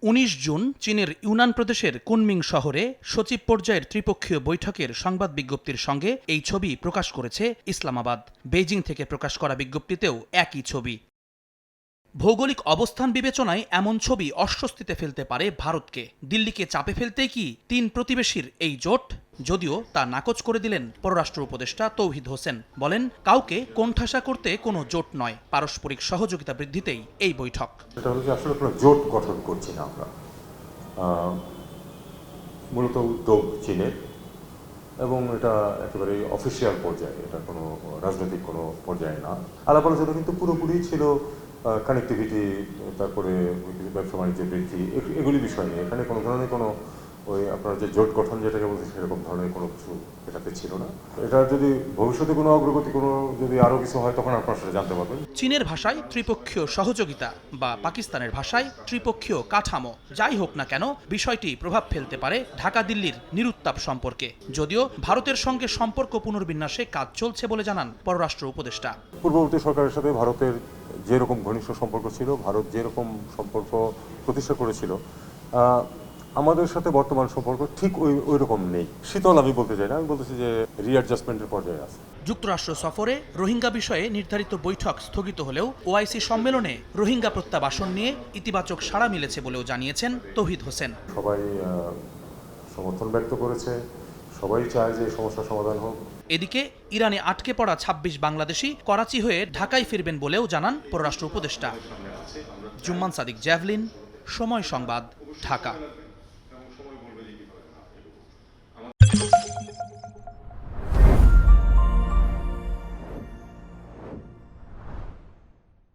১৯ June চীনের Yunnan প্রদেশের Kunming শহরে সচিব পর্যায়ের ত্রিপক্ষীয় বৈঠকের সংবাদ বিজ্ঞপ্তির সঙ্গে এই ছবি প্রকাশ করেছে ইসলামাবাদ। বেইজিং থেকে প্রকাশ করা বিজ্ঞপ্তিতেও একই ছবি। ভৌগোলিক অবস্থান বিবেচনায় এমন ছবি অস্বস্তিতে ফেলতে পারে ভারতকে। দিল্লিকে চাপে ফেলতেই কি তিন প্রতিবেশীর এই জোট? যদিও তা নাকচ করে দিলেন পররাষ্ট্র উপদেষ্টা তৌহিদ হোসেন। বলেন, কাউকে কোণঠাসা করতে কোনো জোট নয়, পারস্পরিক সহযোগিতা বৃদ্ধিতেই এই বৈঠক। এটা হলো যে আসলে কোনো জোট গঠন করছি না আমরা, মূলত উদ্যোগ চীনের, এবং এটা একেবারে অফিসিয়াল পর্যায়ে, এটা কোনো রাজনৈতিক কোনো পর্যায়ে না। আলাপ আলোচনা কিন্তু পুরোপুরি ছিল কানেক্টিভিটি, তারপরে ব্যবসা বাণিজ্য বৃদ্ধি, এগুলি বিষয় নিয়ে। এখানে কোনো ধরনের কোনো ওই আপনার যে জোট গঠন যেটাকে বলছে সেরকম ধরনের কোনো কিছু এটাতে ছিল না। এটা যদি ভবিষ্যতে কোনো অগ্রগতি, কোনো যদি আরও কিছু হয় তখন আপনার সেটা জানতে পারবেন। চীনের ভাষায় ত্রিপক্ষীয় সহযোগিতা বা পাকিস্তানের ভাষায় ত্রিপক্ষীয় কাঠামো, যাই হোক না কেন বিষয়টি প্রভাব ফেলতে পারে ঢাকা দিল্লির নিরুত্তাপ সম্পর্কে। যদিও ভারতের সঙ্গে সম্পর্ক পুনর্বিন্যাসে কাজ চলছে বলে জানান পররাষ্ট্র উপদেষ্টা। পূর্ববর্তী সরকারের সাথে ভারতের যেরকম ঘনিষ্ঠ সম্পর্ক ছিল, ভারত যেরকম সম্পর্ক প্রতিষ্ঠা করেছিল, আমাদের সাথে বর্তমান সম্পর্ক ঠিক ওই রকম নেই। শীতল আমি বলতে চাই না, আমি বলতেছি যে রিঅ্যাডজাস্টমেন্টের পর্যায়ে আছে। যুক্তরাষ্ট্র সফরে রোহিঙ্গা বিষয়ে নির্ধারিত বৈঠক স্থগিত হলেও ওআইসি সম্মেলনে রোহিঙ্গা প্রত্যাবাসন নিয়ে ইতিবাচক সাড়া মিলেছে বলেও জানিয়েছেন তৌহিদ হোসেন। সবাই সমর্থন ব্যক্ত করেছে, সবাই চায় যে সমস্যার সমাধান হোক। এদিকে ইরানে আটকে পড়া ২৬ বাংলাদেশি করাচি হয়ে ঢাকায় ফিরবেন বলেও জানান পররাষ্ট্র উপদেষ্টা। জুম্মান সাদিক, জ্যাভলিন, সময় সংবাদ, ঢাকা।